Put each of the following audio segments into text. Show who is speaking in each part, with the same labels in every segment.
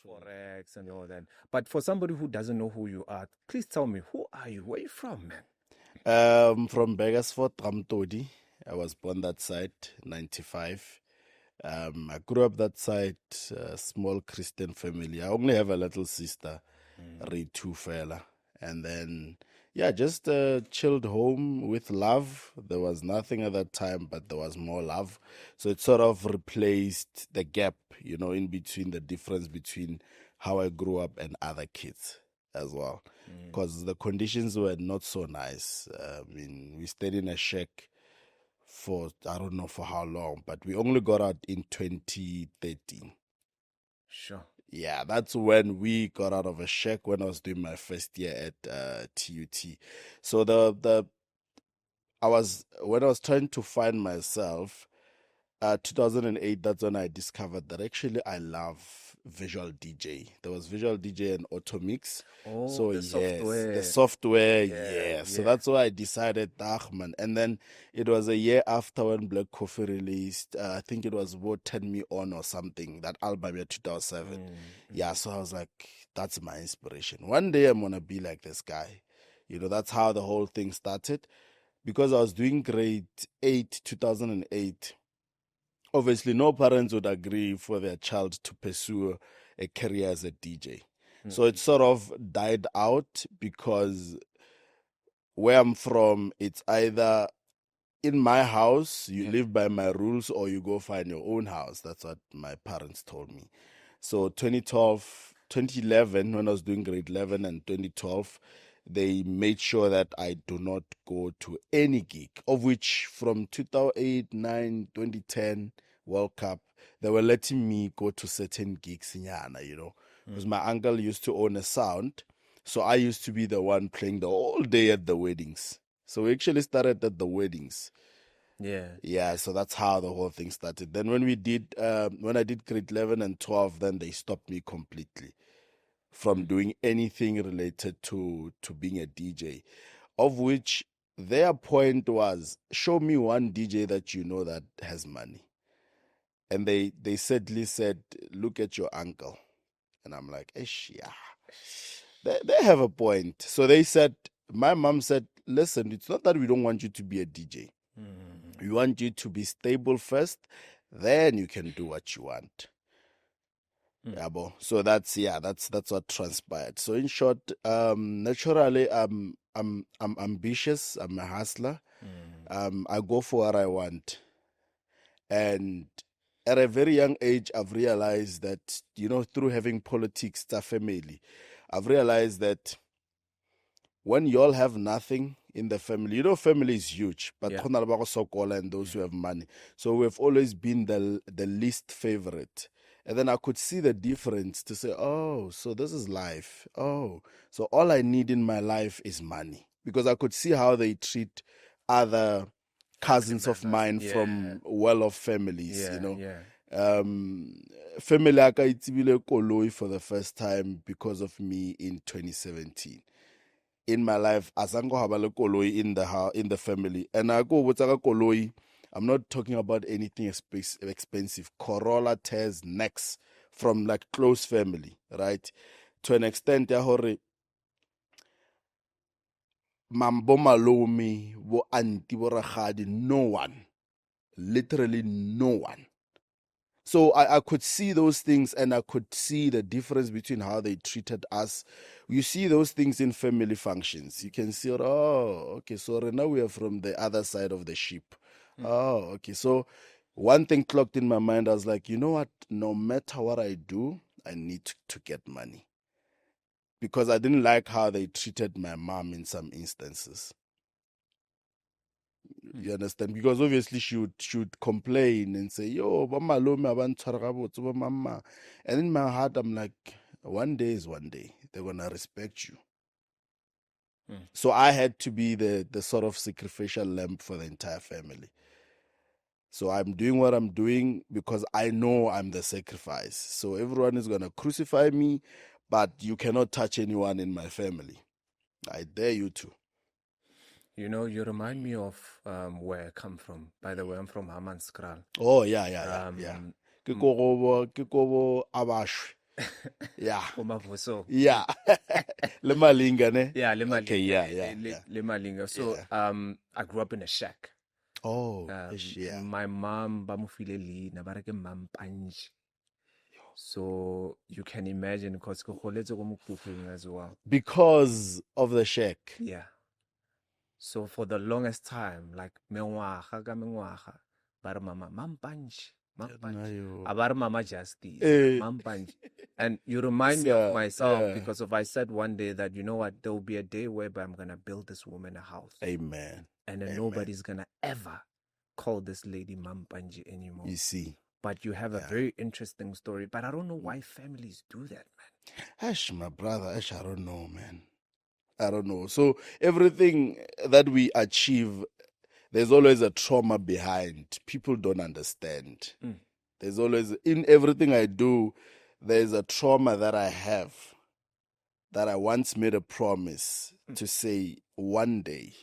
Speaker 1: Forex and all that. But for somebody who doesn't know who you are, please tell me, who are you? Where are you from, man?
Speaker 2: From Begersfort, Ramtodi. I was born that side, 95. I grew up that side, small Christian family. I only have a little sister, Ritu fella. And then, yeah, just chilled home with love. There was nothing at that time, but there was more love. So it sort of replaced the gap, in between, the difference between how I grew up and other kids as well. Because the conditions were not so nice. We stayed in a shack for, I don't know for how long, but we only got out in 2013.
Speaker 1: Sure.
Speaker 2: Yeah, that's when we got out of a shack when I was doing my first year at TUT. So when I was trying to find myself, 2008, that's when I discovered that actually I love visual DJ. There was visual DJ and auto mix.
Speaker 1: Oh,
Speaker 2: So
Speaker 1: the
Speaker 2: yes,
Speaker 1: software.
Speaker 2: the software,
Speaker 1: Yeah,
Speaker 2: So
Speaker 1: yeah.
Speaker 2: that's why I decided, man. And then it was a year after when Black Coffee released. I think it was what Turn Me On or something. That album in 2007. Yeah, so I was like, that's my inspiration. One day I'm gonna be like this guy. That's how the whole thing started. Because I was doing grade 8, 2008. Obviously, no parents would agree for their child to pursue a career as a DJ. So it sort of died out because where I'm from, it's either in my house, you live by my rules, or you go find your own house. That's what my parents told me. So 2011, when I was doing grade 11 and 2012, they made sure that I do not go to any gig, of which from 2008, 9, 2010, World Cup, they were letting me go to certain gigs in Yana, because my uncle used to own a sound. So I used to be the one playing the whole day at the weddings. So we actually started at the weddings. Yeah, so that's how the whole thing started. Then when I did grade 11 and 12, then they stopped me completely from doing anything related to being a DJ, of which their point was, show me one DJ that you know that has money. And they sadly said, look at your uncle. And I'm like, yeah, they have a point. So they said, my mom said, listen, it's not that we don't want you to be a DJ. We want you to be stable first, then you can do what you want. Yeah, so that's what transpired. So in short, naturally, I'm ambitious. I'm a hustler. I go for what I want, and at a very young age, I've realized that through having politics, the family, I've realized that when you all have nothing in the family, family is huge, but
Speaker 1: Yeah.
Speaker 2: and those who have money. So we've always been the least favorite. And then I could see the difference to say, oh, so this is life. Oh, so all I need in my life is money. Because I could see how they treat other cousins of mine from well-off families, Family aka itsebile koloi for the first time because of me in 2017. In my life, azango haba le koloi in the family. And I go botsa ka koloi. I'm not talking about anything expensive. Corolla tears necks from like close family, right? To an extent, ya hore mambo malome, bo auntie, bo ragadi, no one, literally no one. So I could see those things, and I could see the difference between how they treated us. You see those things in family functions. You can see, oh, okay, so now we are from the other side of the ship. Oh, okay. So one thing clocked in my mind, I was like, you know what? No matter what I do, I need to get money. Because I didn't like how they treated my mom in some instances. You understand? Because obviously she would complain and say, yo, ba malome ha ba ntshwara gabotse, ba mama. And in my heart, I'm like, one day is one day. They're going to respect you. So I had to be the sort of sacrificial lamb for the entire family. So I'm doing what I'm doing because I know I'm the sacrifice. So everyone is going to crucify me, but you cannot touch anyone in my family. I dare you to.
Speaker 1: You remind me of where I come from. By the way, I'm from Hammanskraal.
Speaker 2: Oh, yeah. Ke kobo Abashwe. Yeah.
Speaker 1: Komavuso.
Speaker 2: Yeah. Le Malinga, ne?
Speaker 1: Yeah, le
Speaker 2: Okay,
Speaker 1: Malinga.
Speaker 2: yeah.
Speaker 1: Le Malinga. So
Speaker 2: Yeah.
Speaker 1: I grew up in a shack.
Speaker 2: Oh, yeah.
Speaker 1: And my mom bamufile leina ba re ke mampanji. So you can imagine because ke goletse ko Mokhukhung as well.
Speaker 2: Because of the shack.
Speaker 1: Yeah. So for the longest time, like mengwaga ka mengwaga, ba re mama mampanji, mampanji. A ba re mama justice, mampanji. And you remind me of myself because if I said one day that, you know what, there will be a day whereby I'm going to build this woman a house.
Speaker 2: Amen.
Speaker 1: And then nobody's going to ever call this lady mampanji anymore.
Speaker 2: You see.
Speaker 1: But you have a very interesting story. But I don't know why families do that, man.
Speaker 2: Ash, my brother, Ash, I don't know, man. I don't know. So everything that we achieve, there's always a trauma behind. People don't understand. There's always, in everything I do, there's a trauma that I have that I once made a promise to say one day.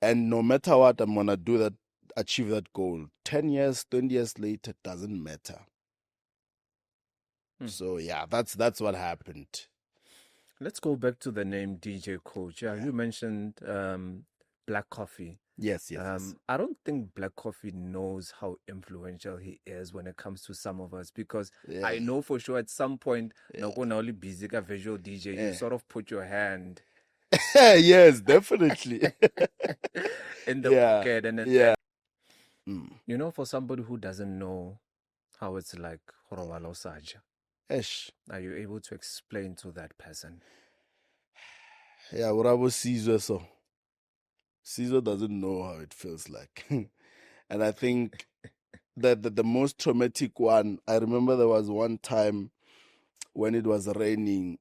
Speaker 2: And no matter what, I'm going to do that, achieve that goal. 10 years, 20 years later, it doesn't matter. So yeah, that's what happened.
Speaker 1: Let's go back to the name DJ Coach. Yeah, you mentioned Black Coffee.
Speaker 2: Yes.
Speaker 1: I don't think Black Coffee knows how influential he is when it comes to some of us because I know for sure at some point, not only busy a visual DJ, you sort of put your hand.
Speaker 2: Yes, definitely.
Speaker 1: In the pocket and then,
Speaker 2: you
Speaker 1: know, for somebody who doesn't know how it's like, are you able to explain to that person?
Speaker 2: Yeah, Urabo Caesar, so Caesar doesn't know how it feels like. And I think that the most traumatic one, I remember there was one time when it was raining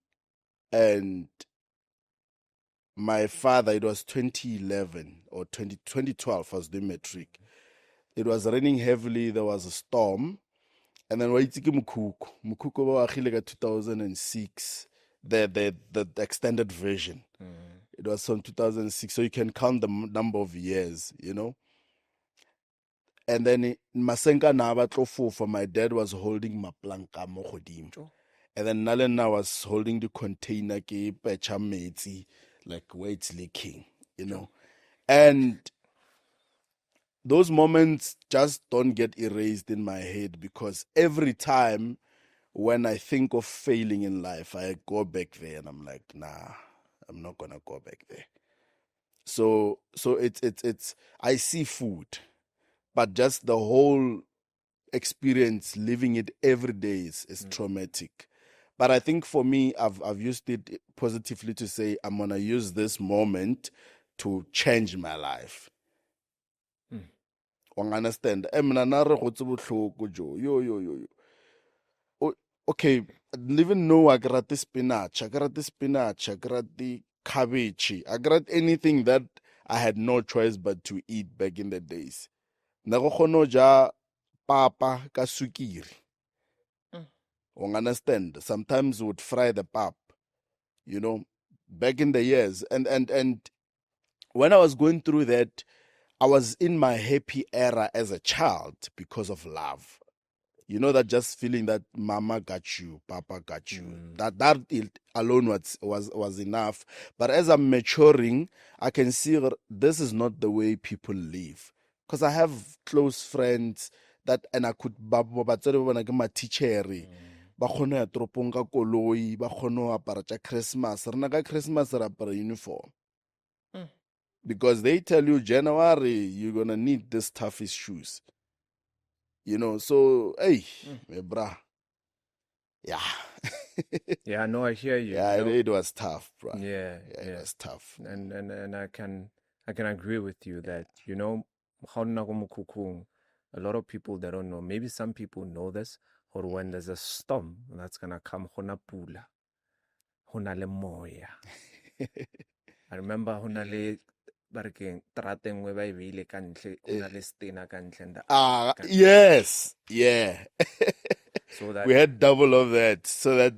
Speaker 2: and my father, it was 2011 or 2012, I was doing matric. It was raining heavily, there was a storm. And then Mukuku wa 2006, the extended version. It was from 2006, so you can count the number of years, you know. And then Masenka Naba Tlofofa, my dad was holding Maplanka Mohodim. And then Nalena was holding the container, like where it's leaking, you know. And those moments just don't get erased in my head because every time when I think of failing in life, I go back there and I'm like, nah, I'm not gonna go back there. So it's I see food, but just the whole experience, living it every day is traumatic. But I think for me, I've used it positively to say I'm gonna use this moment to change my life. Understand? Yo. Okay, I didn't even know I got the spinach, I got the cabbage, I got anything that I had no choice but to eat back in the days. Nago ja papa ka sukiri. Understand? Sometimes we would fry the pap, you know, back in the years. And when I was going through that, I was in my happy era as a child because of love. You know, that just feeling that mama got you, papa got you. That alone was enough. But as I'm maturing, I can see that this is not the way people live. Because I have close friends that, and I could my teacher. Ba kgone ya toropong ka koloi, ba kgone ho apara tša Christmas. Rena ka Christmas re apara uniform. Because they tell you January you're gonna need this toughest shoes. You know, so hey, brah. Yeah.
Speaker 1: Yeah, no, I hear you.
Speaker 2: Yeah,
Speaker 1: you know?
Speaker 2: it was tough, bro.
Speaker 1: Yeah,
Speaker 2: it was tough.
Speaker 1: And I can agree with you that, you know, a lot of people they don't know. Maybe some people know this, or when there's a storm that's gonna come, hona pula, hona le moya. I remember hona le barekeng trateng we ba e beile ka ntle, hona le stena ka ntle and
Speaker 2: yes, yeah.
Speaker 1: So that
Speaker 2: we had double of that, so that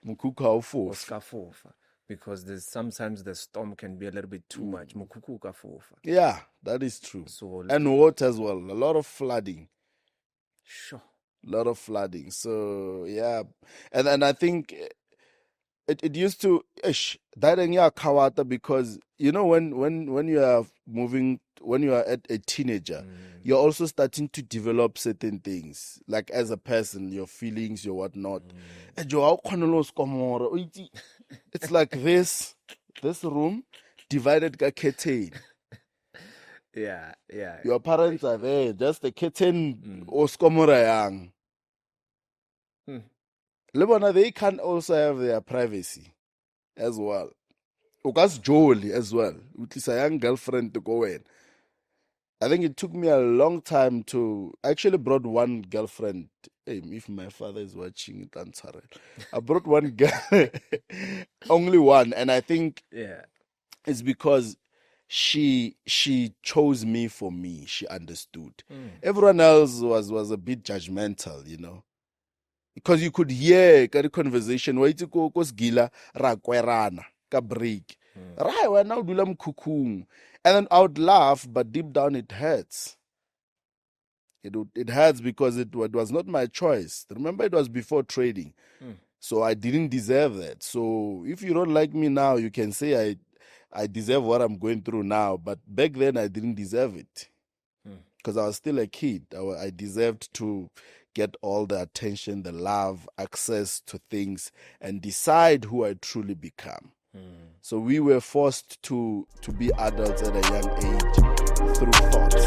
Speaker 2: mukuku
Speaker 1: fofa. Because there's sometimes the storm can be a little bit too much. Mukuku ka fofa.
Speaker 2: Yeah, that is true.
Speaker 1: So
Speaker 2: and water as well, a lot of flooding.
Speaker 1: Sure.
Speaker 2: A lot of flooding. So yeah, and I think it used to kawata, because you know when you are moving, when you are a teenager, you're also starting to develop certain things, like as a person, your feelings, your whatnot. And it's like this room divided by curtain.
Speaker 1: Yeah.
Speaker 2: Your parents are there, just the curtain or skomora yang. Lebona, they can also have their privacy as well. Ukas Jolie as well, with his young girlfriend to go in. I think it took me a long time to actually brought one girlfriend. Hey, if my father is watching it, I'm sorry. I brought one girl, only one, and I think it's because she chose me for me. She understood. Everyone else was a bit judgmental, you know, because you could hear the conversation. Wait to go gila ra kwerana ka break. Right, we're now dulam kukung. And then I would laugh, but deep down it hurts. It hurts because it was not my choice. Remember, it was before trading. So I didn't deserve that. So if you don't like me now, you can say I deserve what I'm going through now. But back then, I didn't deserve it because I was still a kid. I deserved to get all the attention, the love, access to things, and decide who I truly become. So we were forced to be adults at a young age through thoughts.